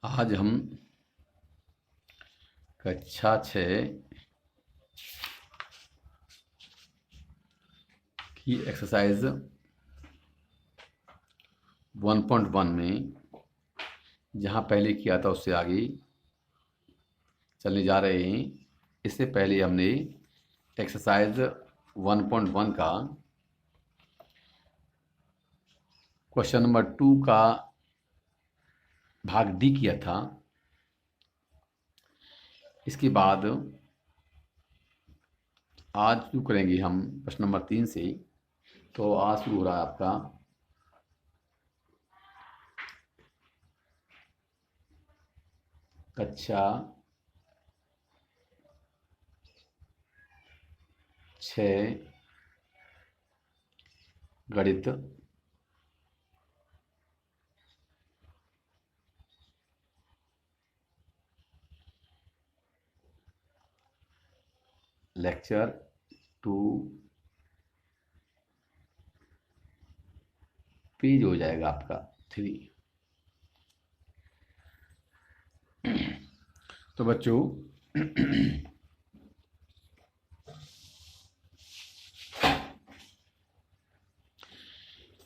आज हम कक्षा 6 की एक्सरसाइज 1.1 में जहाँ पहले किया था उससे आगे चलने जा रहे हैं। इससे पहले हमने एक्सरसाइज 1.1 का क्वेश्चन नंबर 2 का भाग डी किया था। इसके बाद आज शुरू करेंगे हम प्रश्न नंबर 3 से। तो आज शुरू हो रहा है आपका कक्षा 6 गणित लेक्चर 2 पेज हो जाएगा आपका 3। तो बच्चों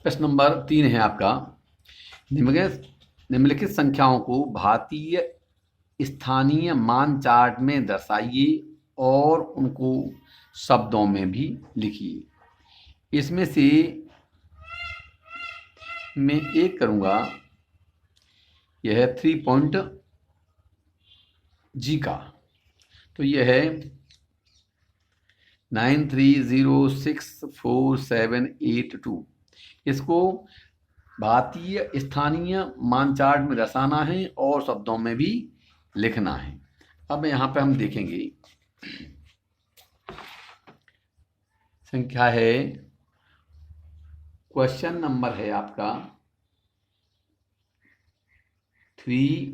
प्रश्न नंबर 3 है आपका, निम्नलिखित संख्याओं को भारतीय स्थानीय मान चार्ट में दर्शाइए और उनको शब्दों में भी लिखिए। इसमें से मैं एक करूंगा, यह है 3 पॉइंट जी का। तो यह है 93064782। इसको भारतीय स्थानीय मान चार्ट में दर्शाना है और शब्दों में भी लिखना है। अब यहाँ पे हम देखेंगे, संख्या है, क्वेश्चन नंबर है आपका 3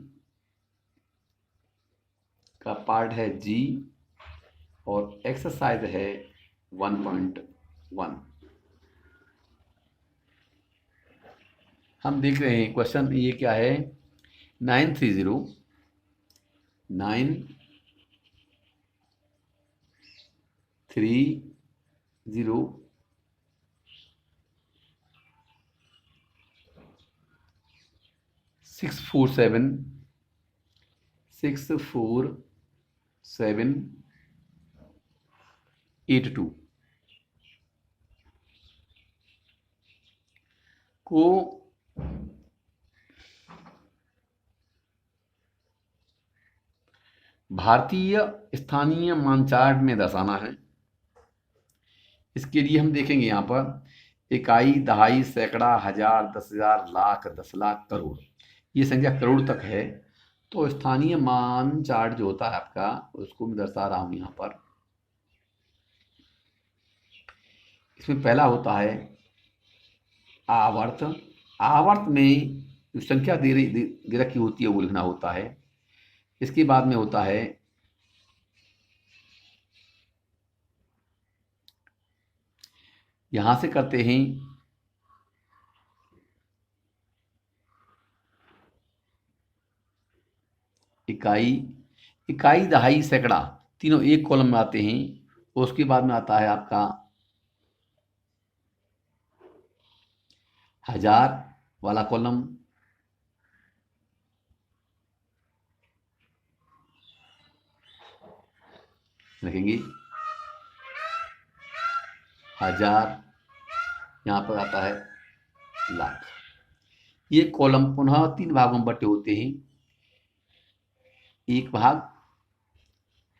का पार्ट है जी और एक्सरसाइज है 1.1। हम देख रहे हैं क्वेश्चन ये क्या है, 64782 को भारतीय स्थानीय मानचार्ट में दर्शाना है। इसके लिए हम देखेंगे यहाँ पर इकाई, दहाई, सैकड़ा, हजार, 10,000, लाख, 10 लाख, करोड़, ये संख्या करोड़ तक है। तो स्थानीय मान चार्ट जो होता है आपका, उसको मैं दर्शा रहा हूं यहाँ पर। इसमें पहला होता है आवर्त। आवर्त में जो संख्या दे रखी होती है वो लिखना होता है। इसके बाद में होता है यहां से करते हैं इकाई, इकाई, दहाई, सैकड़ा, तीनों एक कॉलम में आते हैं। उसके बाद में आता है आपका हजार वाला कॉलम, लिखेंगे हजार, यहां पर आता है लाख। ये कॉलम पुनः 3 भागों में बटे होते हैं, 1 भाग,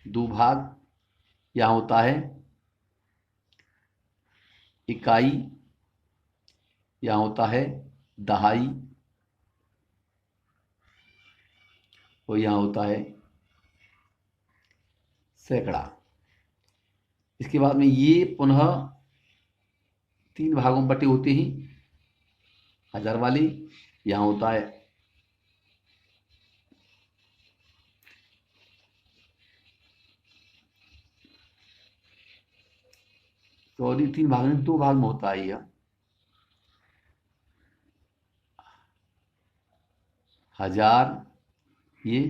2 भाग, यहां होता है इकाई, यहां होता है दहाई और यहां होता है सैकड़ा। इसके बाद में ये पुनः 3 भागों में बटे होते हैं, हजार वाले, यहां होता है सॉरी 3 भाग में 2 भाग में होता है यह हजार ये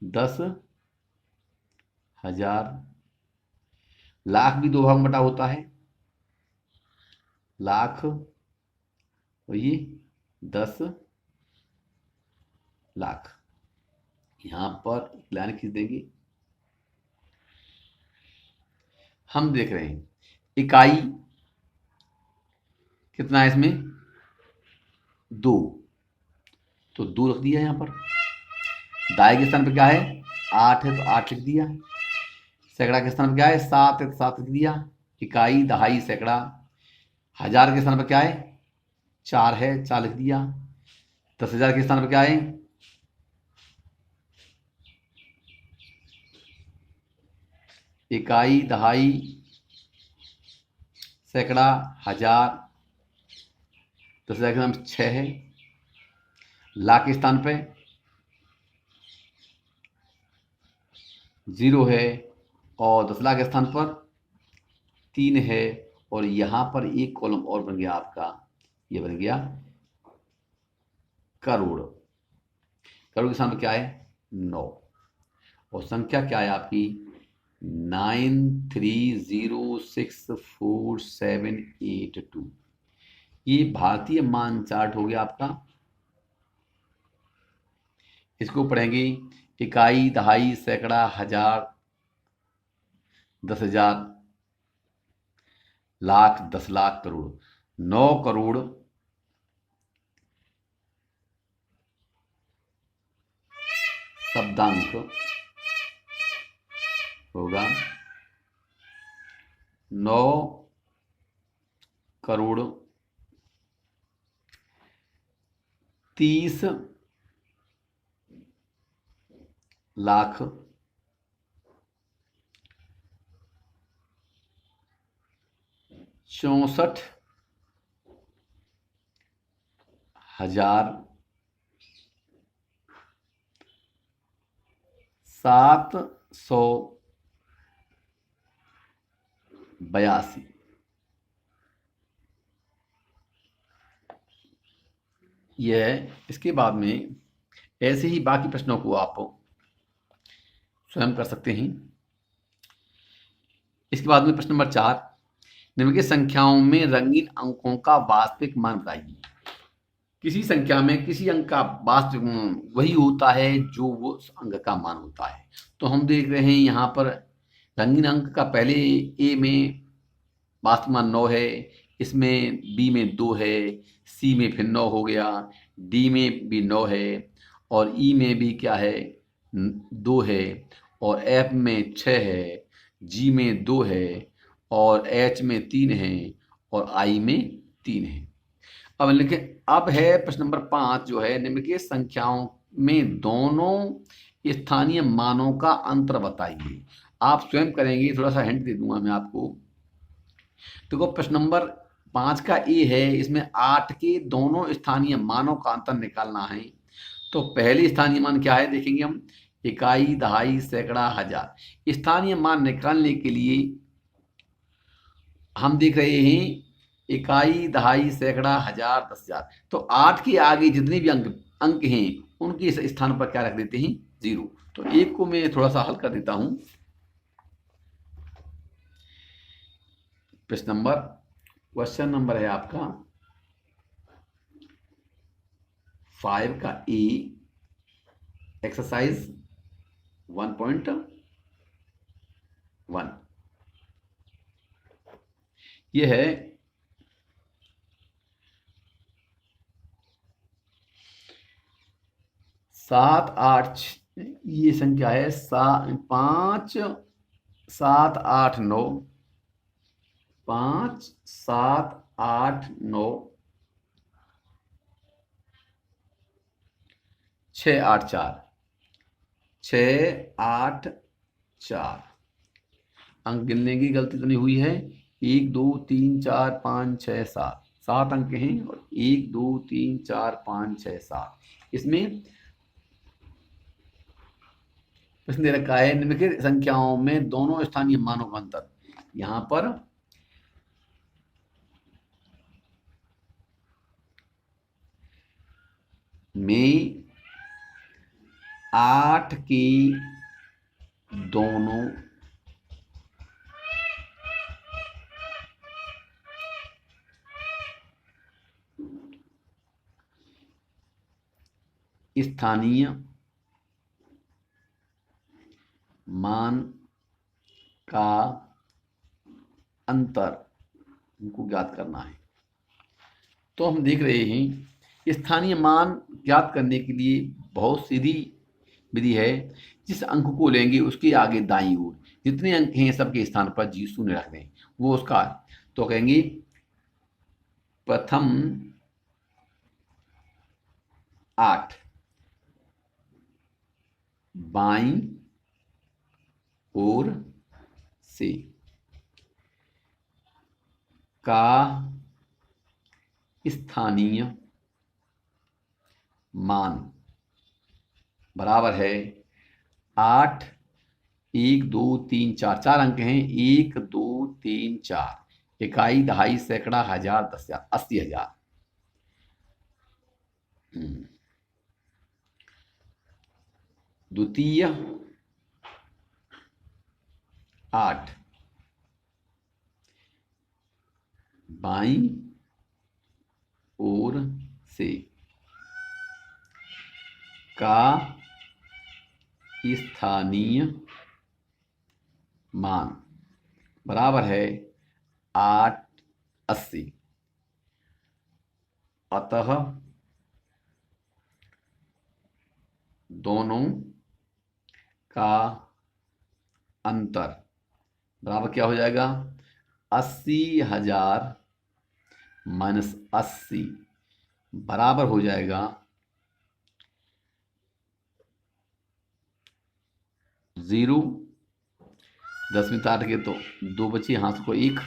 10,000। लाख भी दो भाग में बटा होता है, लाख, और ये 10,00,000। यहां पर एक लाइन खींच देंगे। हम देख रहे हैं इकाई कितना है इसमें, 2, तो 2 रख दिया यहां पर। दाएं के स्थान पर क्या है, 8 है तो 8 लिख दिया। सैकड़ा के स्थान पर क्या है, 7 है तो 7 लिख दिया। इकाई, दहाई, सैकड़ा। हजार के स्थान पर क्या है, 4 है, 4 लिख दिया। 10,000 के स्थान पर क्या है, इकाई, दहाई, सैकड़ा, हजार। 10,000 के स्थान पर 6 है। लाख के स्थान पे 0 है, और 10,00,000 के स्थान पर 3 है, और यहां पर एक कॉलम और बन गया आपका, ये बन गया करोड़। करोड़ के स्थान पर क्या है, 9, और संख्या क्या है आपकी, 93064782। ये भारतीय मान चार्ट हो गया आपका। इसको पढ़ेंगे इकाई, दहाई, सैकड़ा, हजार, 10,000, लाख, 10,00,000, करोड़। 9 करोड़ शब्दांक होगा 9 करोड़ 30,00,000 64,000 782। यह है। इसके बाद में ऐसे ही बाकी प्रश्नों को आप स्वयं कर सकते हैं। इसके बाद में प्रश्न नंबर 4, निम्नलिखित संख्याओं में रंगीन अंकों का वास्तविक मान बताइए। किसी संख्या में किसी अंक का वास्तविक वही होता है जो वो अंक का मान होता है। तो हम देख रहे हैं यहाँ पर रंगीन अंक का पहले ए में वास्तविक मान 9 है, इसमें बी में 2 है, सी में फिर 9 हो गया, डी में भी 9 है, और ई में भी क्या है, 2 है, और एफ में 6 है, जी में 2 है, और एच में 3 है, और आई में 3 है। अब लिखे, अब है प्रश्न नंबर 5 जो है, निम्नलिखित संख्याओं में दोनों स्थानीय मानों का अंतर बताइए। आप स्वयं करेंगे, थोड़ा सा हिंट दे दूंगा मैं आपको। देखो प्रश्न नंबर 5 का ए है, इसमें 8 के दोनों स्थानीय मानों का अंतर निकालना है। तो पहले स्थानीय मान क्या है देखेंगे हम, इकाई, दहाई, सैकड़ा, हजार। स्थानीय मान निकालने के लिए हम देख रहे हैं इकाई, दहाई, सैकड़ा, हजार, 10,000। तो 8 के आगे जितने भी अंक हैं उनके इस स्थान पर क्या रख देते हैं, 0। तो एक को मैं थोड़ा सा हल कर देता हूं। क्वेश्चन नंबर है आपका 5 का ए, एक्सरसाइज 1.1। ये है 7 8, ये संख्या है 5 7 8 9, 5 7 8 9, 6 8 4, 6 8 4। अंक गिनने की गलती तो नहीं हुई है, 1 2 3 4 5 6 7, 7 अंक हैं, और 1 2 3 4 5 6 7। इसमें प्रश्न दे रखा है, निम्नलिखित संख्याओं में दोनों स्थानीय मानों का अंतर। यहां पर में 8 की दोनों स्थानीय मान का अंतर हमको ज्ञात करना है। तो हम देख रहे हैं स्थानीय मान ज्ञात करने के लिए बहुत सीधी विधि है। जिस अंक को लेंगे उसके आगे दाईं ओर जितने अंक हैं सबके स्थान पर 0 रख दें, वो उसका। तो कहेंगे प्रथम 8 बाईं ओर से का स्थानीय मान बराबर है 8, 1, 2, 3, 4, 4 अंक हैं। 1, 2, 3, 4 इकाई, दहाई, सैकड़ा, हजार, 10,000, 80,000। द्वितीय 8 बाईं ओर से का स्थानीय मान बराबर है 880। अतः दोनों का अंतर बराबर क्या हो जाएगा? 80,000 माइनस 80 बराबर हो जाएगा 0। 10 में 8 के तो 2 बचे, हाथ को 1,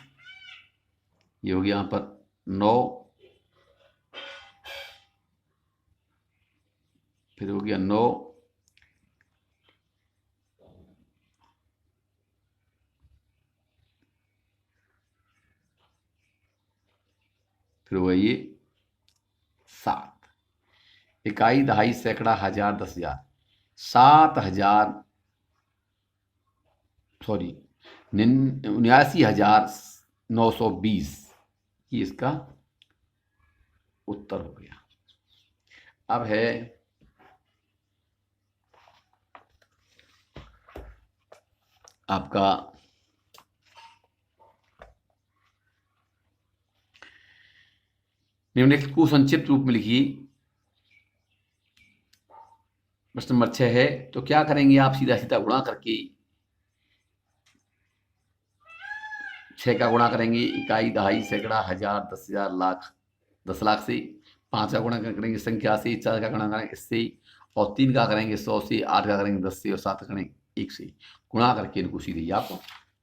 ये हो गया यहाँ पर 9, फिर हो गया 9, फिर हुआ ये 7। इकाई, दहाई, सैकड़ा, हजार, 10,000, 7,000 सॉरी 79,920 ये इसका उत्तर हो गया। अब है आपका निम्नलिखित को संक्षिप्त रूप में लिखिए। प्रश्न नंबर 6 है, तो क्या करेंगे आप? सीधा सीधा गुणा करके 6 का गुणा करेंगे, इकाई, दहाई, सैकड़ा, हजार, 10,000, लाख, 10 लाख से। 5 का गुणा करेंगे संख्या से, 4 का गुणा करेंगे इससे, और 3 का करेंगे 100 से, 8 का करेंगे 10 से, और 7 का करेंगे 1 से। गुणा करके इनको सीधे आप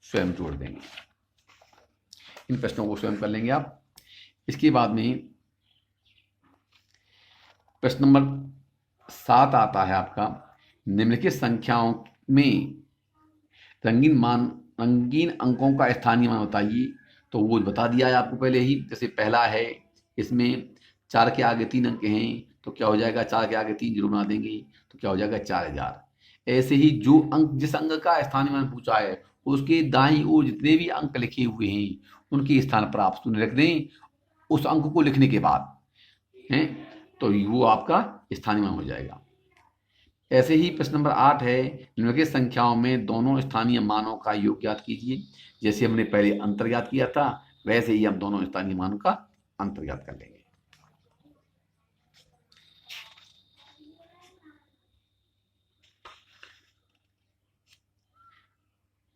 स्वयं जोड़ देंगे। इन प्रश्नों को स्वयं कर लेंगे आप। इसके बाद में प्रश्न नंबर 7 आता है आपका, निम्नलिखित संख्याओं में रंगीन अंकों का स्थानीय मान बताइए। तो वो बता दिया है आपको पहले ही। जैसे पहला है, इसमें 4 के आगे 3 अंक हैं, तो क्या हो जाएगा? 4 के आगे 3 जीरो बना देंगे, तो क्या हो जाएगा? 4,000। ऐसे ही जो अंक, जिस अंक का स्थानीय मान पूछा है उसके दाईं ओर जितने भी अंक लिखे हुए हैं उनके स्थान पर आप शून्य रख दें उस अंक को लिखने के बाद हैं, तो वो आपका स्थानीय मान हो जाएगा। ऐसे ही प्रश्न नंबर 8 है, निम्नलिखित संख्याओं में दोनों स्थानीय मानों का योग ज्ञात कीजिए। जैसे हमने पहले अंतर ज्ञात किया था वैसे ही हम दोनों स्थानीय मानों का अंतर ज्ञात कर लेंगे।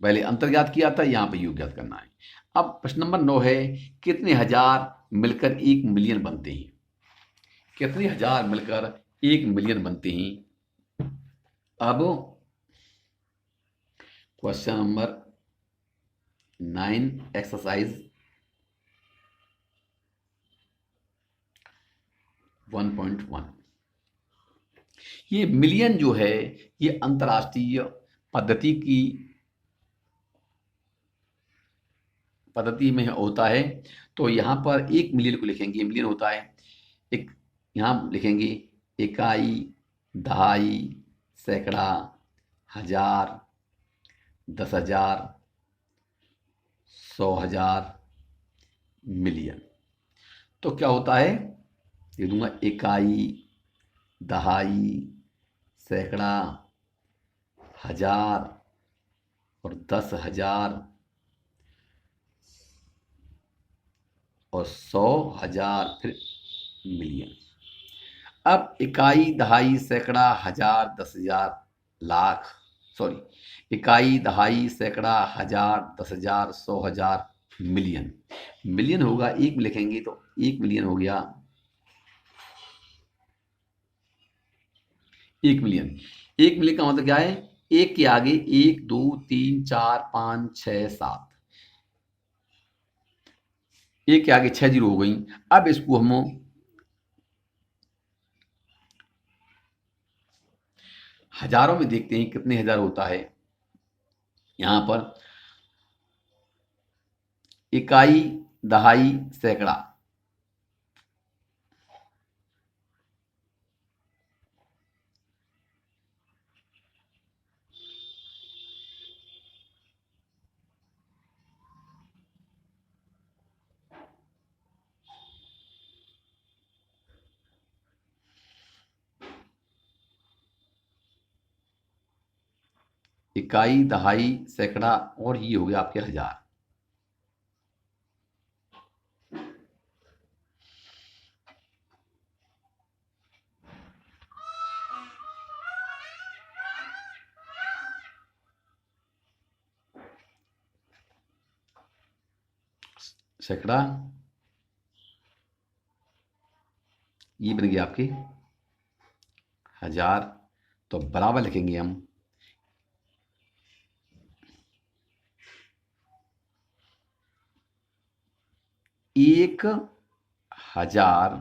पहले अंतर ज्ञात किया था, यहां पर योग ज्ञात करना है। अब प्रश्न नंबर 9 है, कितने हजार मिलकर 1 मिलियन बनते हैं? कितने हजार मिलकर 1 मिलियन बनते हैं? अब क्वेश्चन नंबर 9 एक्सरसाइज 1.1। ये मिलियन जो है ये अंतरराष्ट्रीय पद्धति में होता है। तो यहाँ पर 1 मिलियन को लिखेंगे, मिलियन होता है एक, यहाँ लिखेंगे इकाई, दहाई, सैकड़ा, हजार, 10,000, 100,000, मिलियन। तो क्या होता है, ये दूंगा इकाई, दहाई, सैकड़ा, हजार और 10,000 और 100,000 फिर मिलियन। अब इकाई, दहाई, सैकड़ा, हजार, 10,000, लाख, सॉरी, इकाई, दहाई, सैकड़ा, हजार, 10,000, 100,000, मिलियन। मिलियन होगा, एक में लिखेंगे तो 1 मिलियन हो गया। 1 मिलियन, 1 मिलियन का मतलब क्या है, एक के आगे 1 2 3 4 5 6 7, एक के आगे 6 जीरो हो गई। अब इसको हम हजारों में देखते हैं कितने हजार होता है। यहां पर इकाई, दहाई, सैकड़ा, इकाई, दहाई, सैकड़ा और ये हो गया आपके हजार। सैकड़ा, ये बन गया आपके हजार। तो बराबर लिखेंगे हम 1,000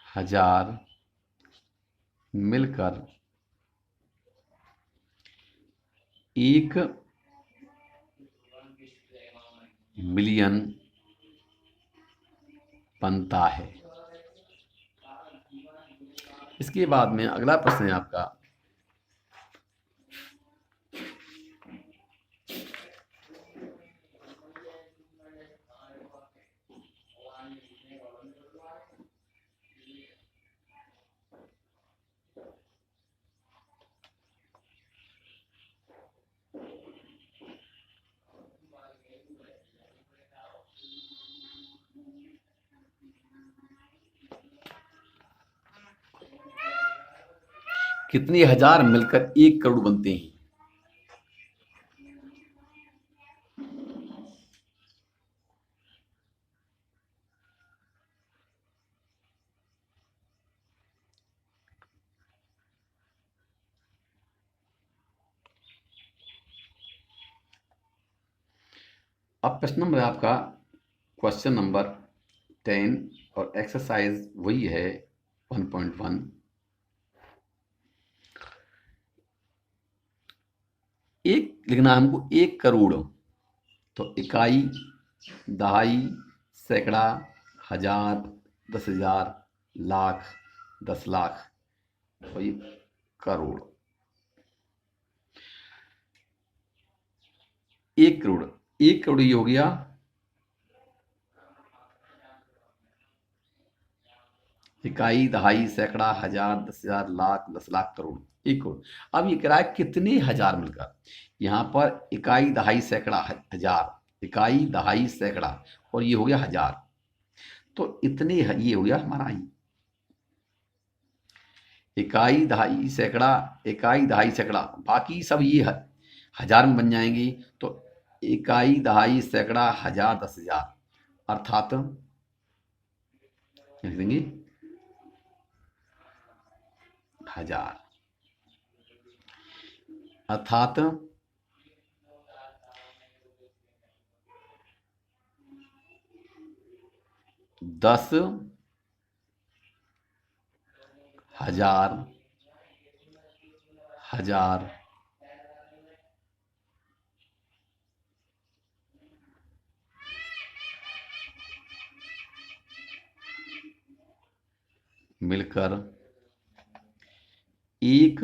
हजार मिलकर 1 मिलियन बनता है। इसके बाद में अगला प्रश्न है आपका, कितने हजार मिलकर 1 करोड़ बनते हैं। अब प्रश्न नंबर आपका क्वेश्चन नंबर 10 और एक्सरसाइज वही है 1.1। एक लिखना है हमको 1 करोड़। तो इकाई, दहाई, सैकड़ा, हजार, 10,000, लाख, 10 लाख और ये करोड़। 1 करोड़, 1 करोड़ ये हो गया इकाई, दहाई, सैकड़ा, हजार, 10,000, लाख, 10 लाख, करोड़। 1 करोड़। अब ये कह रहा है कितने हजार मिलकर। यहां पर इकाई, दहाई, सैकड़ा, हजार, इकाई, दहाई, सैकड़ा और ये हो गया हजार। तो इतने ये हो गया हमारा इकाई, दहाई, सैकड़ा, इकाई, दहाई, सैकड़ा, बाकी सब ये हजार में बन जाएंगी। तो इकाई, दहाई, सैकड़ा, हजार, 10,000 अर्थात लिख देंगे हजार, अर्थात 10,000 हजार, मिलकर एक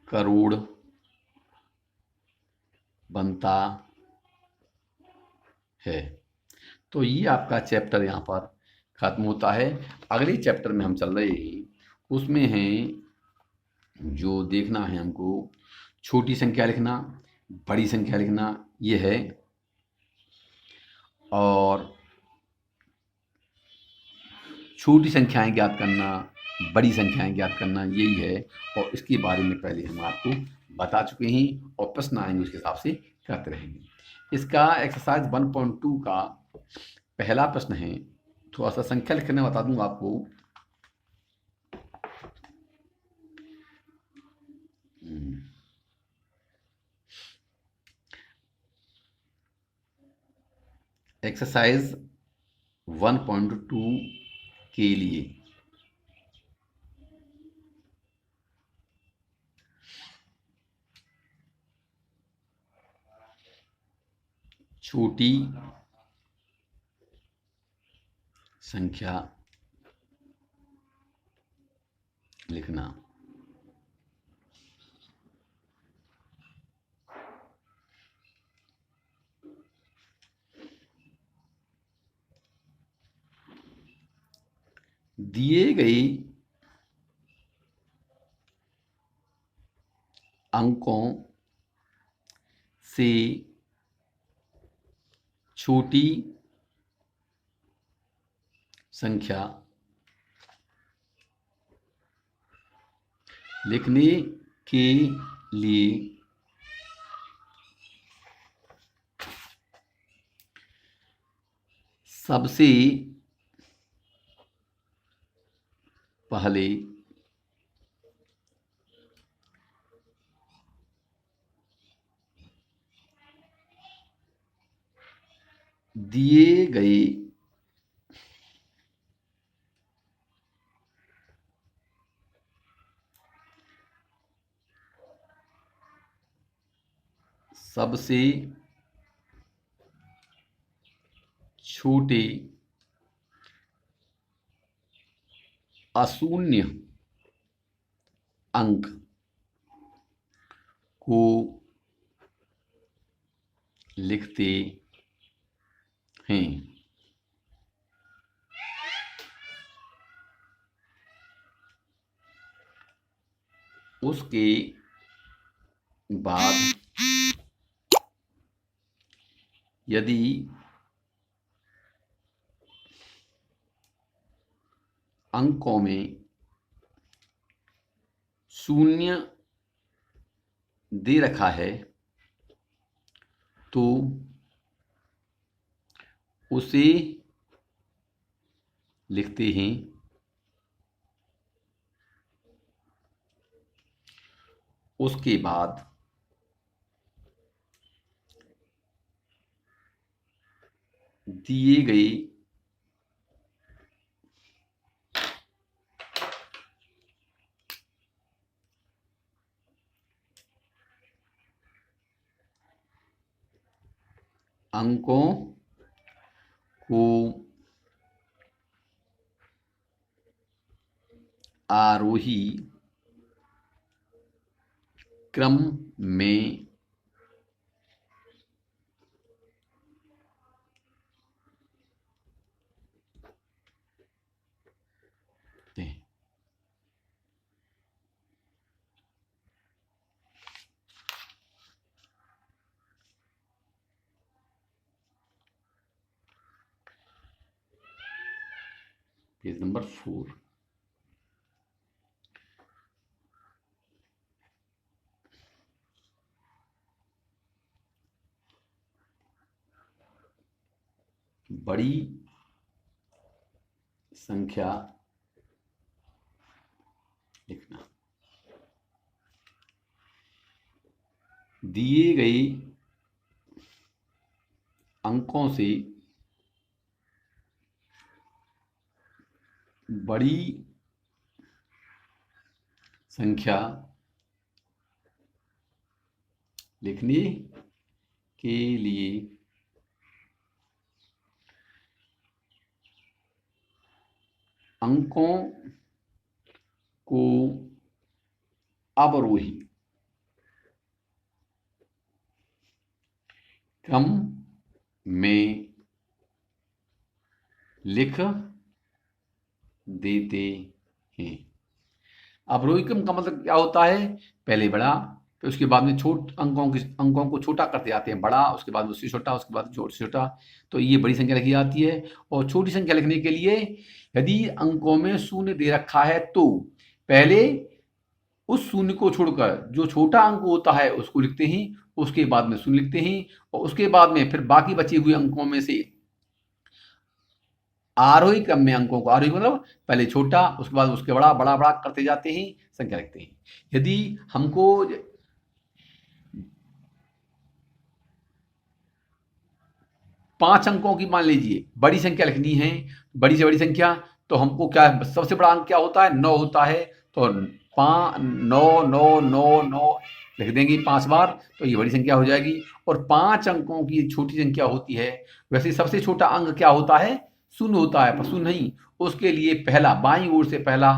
करोड़ बनता है। तो ये आपका चैप्टर यहाँ पर खत्म होता है। अगले चैप्टर में हम चल रहे हैं, उसमें है जो देखना है हमको, छोटी संख्या लिखना, बड़ी संख्या लिखना, ये है, और छोटी संख्याएं ज्ञात करना, बड़ी संख्याएं ज्ञात करना, यही है। और इसके बारे में पहले हम आपको बता चुके हैं, और प्रश्न आएंगे उसके हिसाब से करते रहेंगे। इसका एक्सरसाइज 1.2 का पहला प्रश्न है, थोड़ा सा संख्या लिखने बता दूंगा आपको। एक्सरसाइज 1.2 के लिए छोटी संख्या लिखना। दिए गए अंकों से छोटी संख्या लिखने के लिए सबसे पहले दिए गए सबसे छोटे अशून्य अंक को लिखते हैं। उसके बाद यदि अंकों में शून्य दे रखा है तो उसे लिखते हैं उसके बाद दिए गए अंकों को आरोही क्रम में दें। Page number 4। बड़ी संख्या लिखना। दिए गए अंकों से बड़ी संख्या लिखने के लिए अंकों को अवरोही क्रम में लिख देते हैं। अवरोही क्रम का मतलब क्या होता है? पहले बड़ा, फिर उसके बाद में अंकों को छोटा करते जाते हैं, बड़ा, उसके बाद उससे छोटा, उसके बाद छोटा छोटा, तो ये बड़ी संख्या लिखी जाती है। और छोटी संख्या लिखने के लिए यदि अंकों में शून्य दे रखा है तो पहले उस शून्य को छोड़कर जो छोटा अंक होता है उसको लिखते हैं, उसके बाद में शून्य लिखते हैं, और उसके बाद में फिर बाकी बचे हुए अंकों में से आरोही क्रम में अंकों को, आरोही मतलब पहले छोटा, उसके बाद उसके बड़ा, बड़ा बड़ा करते जाते हैं, संख्या लिखते हैं। यदि हमको 5 अंकों की मान लीजिए बड़ी संख्या लिखनी है, बड़ी से बड़ी संख्या, तो हमको क्या, सबसे बड़ा अंक क्या होता है? 9 होता है, तो 9 9 9 9 लिख देंगे 5 बार, तो ये बड़ी संख्या हो जाएगी। और 5 अंकों की छोटी संख्या होती है। वैसे सबसे छोटा अंक क्या होता है? शून्य होता है, पर शून्य नहीं, उसके लिए पहला बाईं ओर से पहला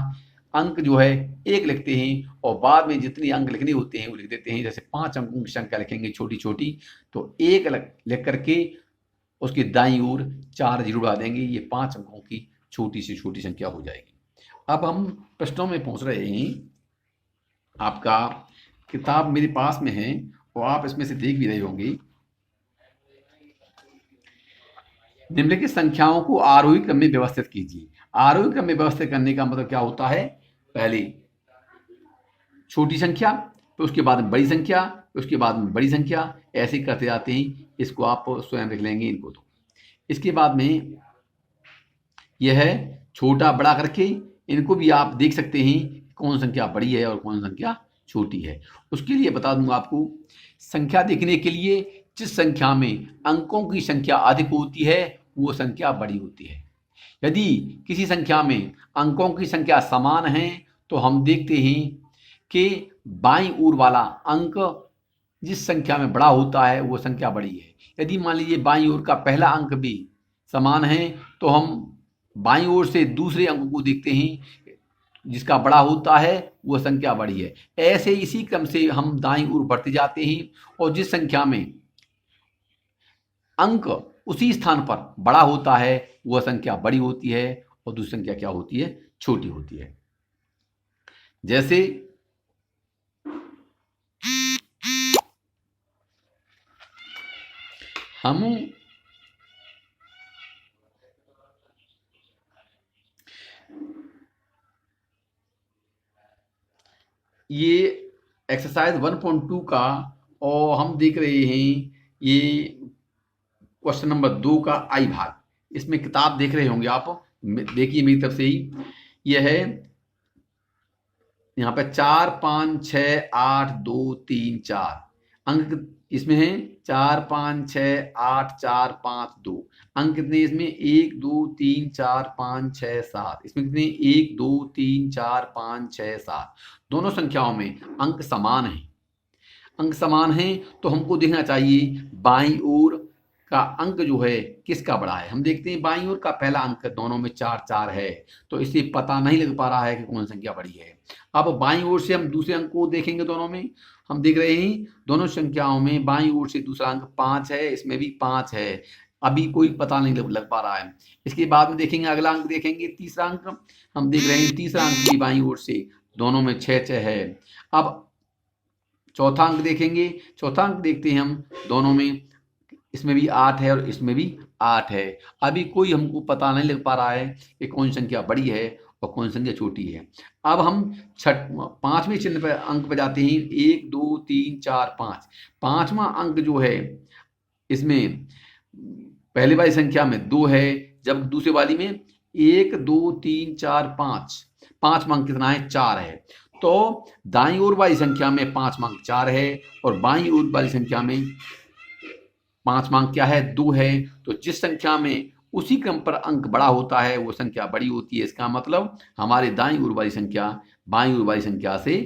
अंक जो है 1 लिखते हैं, और बाद में जितने अंक लिखने होते हैं वो लिख देते हैं। जैसे 5 अंकों की संख्या लिखेंगे छोटी छोटी, तो 1 लिख करके उसके दाईं ओर 4 जीरो डाल देंगे, ये 5 अंकों की छोटी से छोटी संख्या हो जाएगी। अब हम प्रश्नों में पहुंच रहे हैं। आपका किताब मेरे पास में है और आप इसमें से देख भी रहे होंगे। निम्नलिखित संख्याओं को आरोही क्रम में व्यवस्थित कीजिए। आरोही क्रम में व्यवस्थित करने का मतलब क्या होता है? पहले छोटी संख्या, फिर उसके बाद में बड़ी संख्या, फिर उसके बाद में बड़ी संख्या, ऐसे करते जाते हैं। इसको आप स्वयं लिख लेंगे इनको। तो इसके बाद में यह है छोटा बड़ा करके, इनको भी आप देख सकते हैं कौन संख्या बड़ी है और कौन संख्या छोटी है। उसके लिए बता दूंगा आपको, संख्या देखने के लिए जिस संख्या में अंकों की संख्या अधिक होती है वो संख्या बड़ी होती है। यदि किसी संख्या में अंकों की संख्या समान है तो हम देखते हैं कि बाईं ओर वाला अंक जिस संख्या में बड़ा होता है वो संख्या बड़ी है। यदि मान लीजिए बाईं ओर का पहला अंक भी समान है तो हम बाईं ओर से दूसरे अंक को देखते हैं, जिसका बड़ा होता है वो संख्या बड़ी है। ऐसे इसी क्रम से हम दाईं ओर बढ़ते जाते हैं, और जिस संख्या में अंक उसी स्थान पर बड़ा होता है वह संख्या बड़ी होती है, और दूसरी संख्या क्या होती है? छोटी होती है। जैसे हम ये एक्सरसाइज 1.2 का, और हम देख रहे हैं ये क्वेश्चन नंबर 2 का आई भाग। इसमें किताब देख रहे होंगे आप, देखिए मेरी तरफ से ही। यह है यहाँ पे 4 5 6 8 2 3 4 अंक इसमें है। 4 5 6 8 4 5 2 अंक कितने इसमें? 1 2 3 4 5 6 7। इसमें कितने? 1 2 3 4 5 6 7। दोनों संख्याओं में अंक समान हैं। अंक समान हैं तो हमको देखना चाहिए बाईं ओर का अंक जो है किसका बड़ा है। हम देखते हैं बाईं ओर का पहला अंक दोनों में 4 4 है, तो इससे पता नहीं लग पा रहा है कि कौन संख्या बड़ी है। अब बाईं ओर से हम दूसरे अंक को देखेंगे, दोनों में हम देख रहे हैं दोनों संख्याओं में बाईं ओर से दूसरा अंक 5 है, इसमें भी 5 है। अभी कोई पता नहीं लग पा रहा है। इसके बाद में देखेंगे अगला अंक, देखेंगे तीसरा अंक, हम देख रहे हैं तीसरा अंक भी बाईं ओर से दोनों में 6 6 है। अब चौथा अंक देखेंगे, चौथा अंक देखते हैं हम दोनों में, इसमें भी 8 है और इसमें भी 8 है। अभी कोई हमको पता नहीं लग पा रहा है कि कौन संख्या बड़ी है और कौन संख्या छोटी है। अब हम पांचवें चिन्ह पर अंक पर जाते हैं। 1 2 3 4 5। पांचवा अंक जो है इसमें पहले वाली संख्या में 2 है, जब दूसरे वाली में 1 2 3 4 5। पांचवा अंक कितना है? 4 है। तो दाईं ओर वाली संख्या में 5वां अंक 4 है, और बाईं ओर वाली संख्या में 5वां अंक क्या है? 2 है। तो जिस संख्या में उसी क्रम पर अंक बड़ा होता है वो संख्या बड़ी होती है। इसका मतलब हमारे दाईं ओर वाली संख्या बाईं ओर वाली संख्या से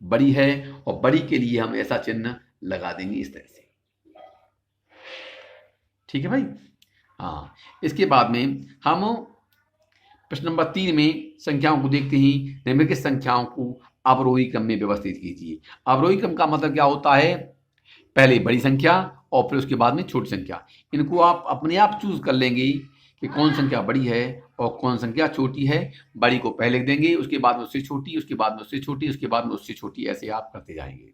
बड़ी है, और बड़ी के लिए हम ऐसा चिन्ह लगा देंगे इस तरह से। ठीक है भाई? हाँ, इसके बाद में हम प्रश्न नंबर 3 में संख्याओं को देखते ही निम्नलिखित संख्याओं को अवरोही क्रम में व्यवस्थित कीजिए। अवरोही क्रम का मतलब क्या होता है? पहले बड़ी संख्या और फिर उसके बाद में छोटी संख्या। इनको आप अपने आप चूज कर लेंगे कि कौन संख्या बड़ी है और कौन संख्या छोटी है। बड़ी को पहले लिख देंगे, उसके बाद में उससे छोटी, उसके बाद में उससे छोटी, उसके बाद में उससे छोटी, ऐसे आप करते जाएंगे।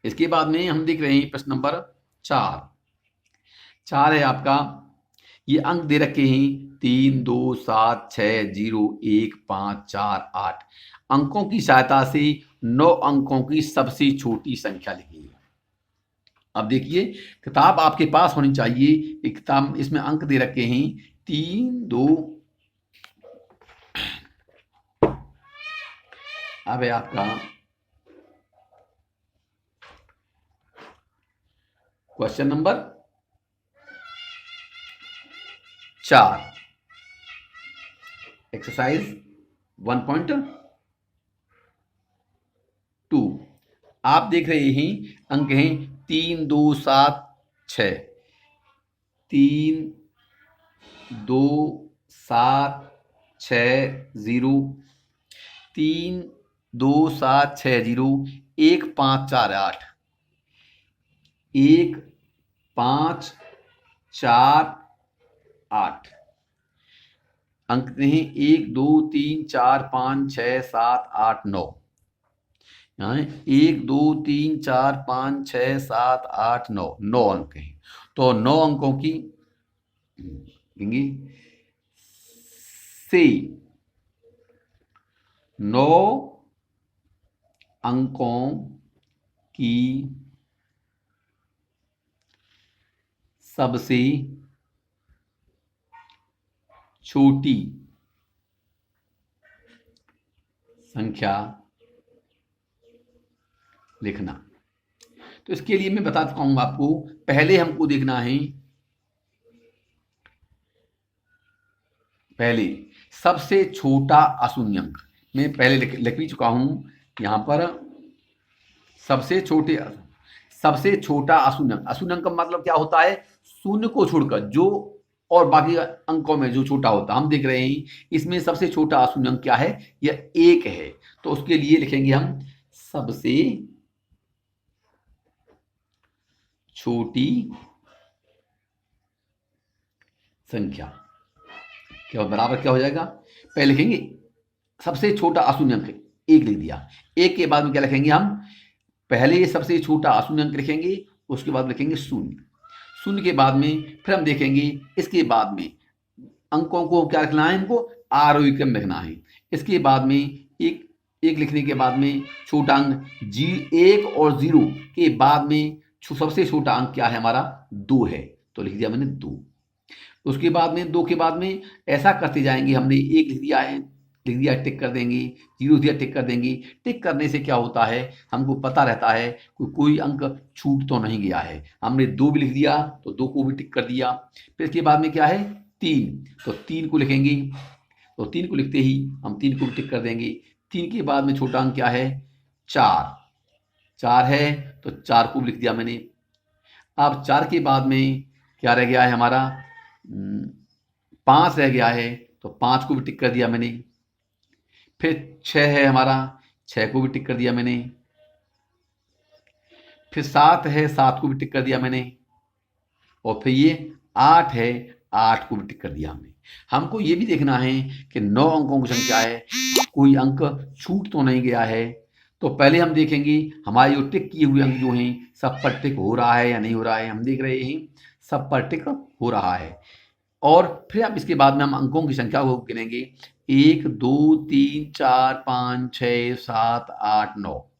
इसके बाद में हम देख रहे हैं प्रश्न नंबर 4 है आपका। ये अंक दे रखे हैं 3, 2, 7, 6, 0, 1, 5, 4, 8। अंकों की सहायता से 9 अंकों की सबसे छोटी संख्या लिखिए। अब देखिए, किताब आपके पास होनी चाहिए। एक किताब, इसमें अंक दे रखे हैं 3, 2। अब है आपका क्वेश्चन नंबर 4, एक्सरसाइज 1.2। आप देख रहे हैं अंक हैं 3, 2, 7, 6। 3, 2, 7, 6, 0। 3, 2, 7, 6, 0, 1, 5, 4, 8। 1, 5, 4, 8 अंक हैं 1, 2, 3, 4, 5, 6, 7, 8, 9। यहाँ 1, 2, 3, 4, 5, 6, 7, 8, 9, 9 अंक हैं। तो 9 अंकों की लेंगे से 9 अंकों की सबसे छोटी संख्या लिखना। तो इसके लिए मैं बता पाऊंगा आपको। पहले हमको देखना है, पहले सबसे छोटा अशून्य अंक। मैं पहले लिख भी चुका हूं यहां पर। सबसे छोटा अशून्य अंक। अशून्य अंक का मतलब क्या होता है? शून्य को छोड़कर जो और बाकी अंकों में जो छोटा होता है। हम देख रहे हैं इसमें सबसे छोटा अशून्य अंक क्या है? यह 1 है। तो उसके लिए लिखेंगे हम सबसे छोटी संख्या। क्या बराबर क्या हो जाएगा? पहले लिखेंगे सबसे छोटा अशून्य अंक 1 लिख दिया। 1 के बाद में क्या लिखेंगे हम? पहले सबसे छोटा अशून्य अंक लिखेंगे, उसके बाद लिखेंगे शून्य। शून्य के बाद में फिर हम देखेंगे इसके बाद में अंकों को क्या लिखना है? इनको आरोही क्रम लिखना है। इसके बाद में एक लिखने के बाद में छोटा अंक 1 और 0 के बाद में सबसे छोटा अंक क्या है हमारा? 2 है। तो लिख दिया मैंने 2। उसके बाद में 2 के बाद में ऐसा करते जाएंगे। हमने 1 लिख दिया है, लिख दिया, टिक कर देंगे। 0 दिया, टिक कर देंगे। टिक करने से क्या होता है? हमको पता रहता है कोई अंक छूट तो नहीं गया है। हमने 2 भी लिख दिया तो 2 को भी टिक कर दिया। फिर इसके बाद में क्या है? 3। तो 3 को लिखेंगे। तो 3 को लिखते ही हम 3 को भी टिक कर देंगे। 3 के बाद में छोटा अंक क्या है? 4 है तो 4 को भी लिख दिया मैंने। अब 4 के बाद में क्या रह गया है हमारा? 5 रह गया है तो 5 को भी टिक कर दिया मैंने। फिर 6 है हमारा, 6 को भी टिक कर दिया मैंने। फिर 7 है, 7 को भी टिक कर दिया मैंने। और फिर ये 8 है, 8 को भी टिक कर दिया हमने। हमको ये भी देखना है कि 9 अंकों की संख्या है, कोई अंक छूट तो नहीं गया है। तो पहले हम देखेंगे हमारे जो टिक किए हुए अंक जो हैं सब पर टिक हो रहा है या नहीं हो रहा है। हम देख रहे हैं सब पर टिक हो रहा है। और फिर अब इसके बाद में हम अंकों की संख्या को गिनेंगे। 1, 2, 3, 4, 5, 6, 7, 8, 9।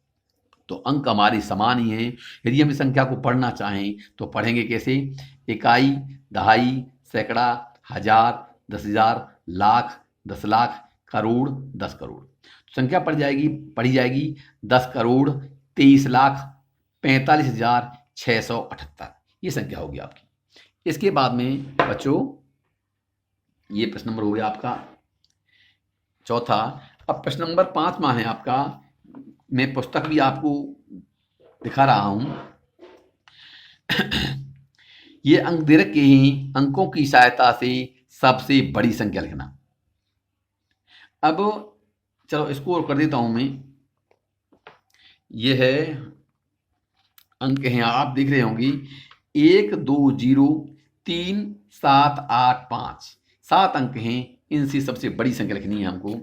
तो अंक हमारे समान ही हैं। यदि हम इस संख्या को पढ़ना चाहें तो पढ़ेंगे कैसे? इकाई, दहाई, सैकड़ा, हजार, 10,000, लाख, 10 लाख, करोड़, 10 करोड़। संख्या पढ़ी जाएगी 10 करोड़ 23 लाख 45,678। ये संख्या होगी आपकी। इसके बाद में बच्चों, ये प्रश्न नंबर हो गया आपका चौथा। अब प्रश्न नंबर 5वां है आपका। मैं पुस्तक भी आपको दिखा रहा हूं। ये अंक दे रखे हैं। अंकों की सहायता से सबसे बड़ी संख्या लिखना। अब चलो इसको और कर देता हूं मैं। ये है अंक हैं, आप देख रहे होंगे 1 2 0 3 7 8 5, 7 अंक हैं। इनसे सबसे बड़ी संख्या लिखनी है हमको।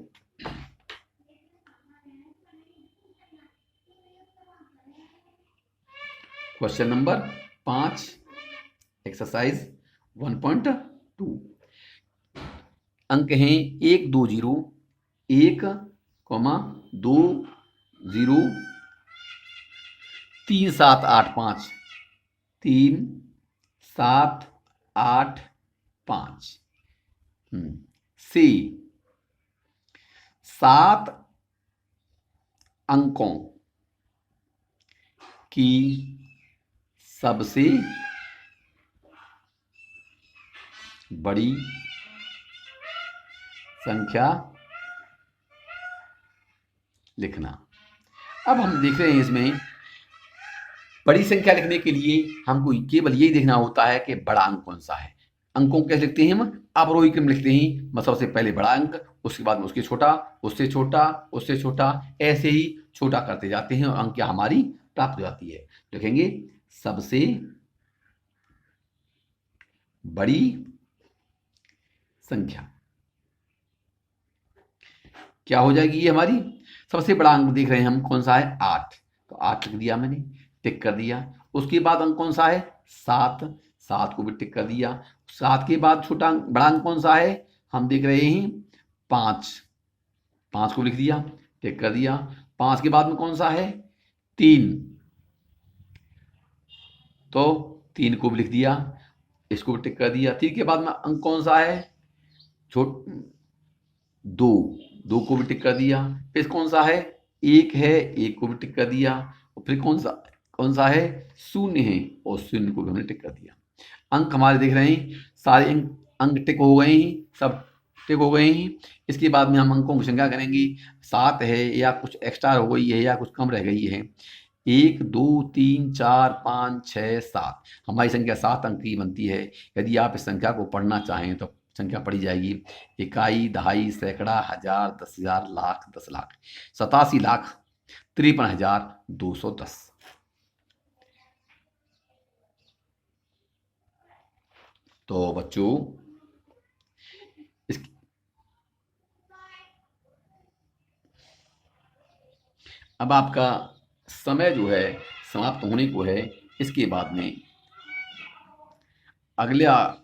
Question number 5, exercise 1.2। अंक हैं 1 2 0 1, 2 0 3 7 8 5, 3 7 8 5 से 7 अंकों की सबसे बड़ी संख्या लिखना। अब हम देख रहे हैं इसमें बड़ी संख्या लिखने के लिए हमको केवल यही देखना होता है कि बड़ा अंक कौन सा है। अंकों को कैसे लिखते हैं हम? आरोही क्रम लिखते हैं। मतलब सबसे पहले बड़ा अंक, उसके बाद में उसके छोटा, उससे छोटा, उससे छोटा, ऐसे ही छोटा करते जाते हैं और अंक हमारी प्राप्त हो जाती है। लिखेंगे सबसे बड़ी संख्या क्या हो जाएगी? ये हमारी सबसे बड़ा अंक देख रहे हैं हम कौन सा है? 8। तो 8 लिख दिया मैंने, टिक कर दिया। उसके बाद अंक कौन सा है? 7। 7 को भी टिक कर दिया। 7 के बाद छोटा बड़ा अंक कौन सा है? हम देख रहे हैं 5। 5 को लिख दिया, टिक कर दिया। 5 के बाद में कौन सा है? 3। तो 3 को भी लिख दिया, इसको भी टिक कर दिया। 3 के बाद में अंक कौन सा है? 2। 2 को भी टिक कर दिया। फिर कौन सा है? 1 है, 1 को भी टिक कर दिया। और फिर कौन सा है? 0 है, और 0 को भी हमने टिक कर दिया। अंक हमारे देख रहे हैं सारे अंक टिक हो गए हैं, सब टिक हो गए हैं। इसके बाद में हम अंकों की संख्या करेंगे। 7 है, या कुछ एक्स्ट्रा हो गई है, या कुछ कम रह गई है। 1 2 3 4 5 6 7, हमारी संख्या 7 अंक की बनती है। यदि आप इस संख्या को पढ़ना चाहें तो संख्या पढ़ी जाएगी। इकाई, दहाई, सैकड़ा, हजार, 10,000, लाख, 10 लाख, 87,53,210। तो बच्चों अब आपका समय जो है समाप्त होने को है। इसके बाद में अगला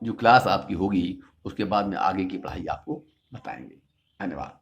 जो क्लास आपकी होगी उसके बाद में आगे की पढ़ाई आपको बताएंगे। धन्यवाद।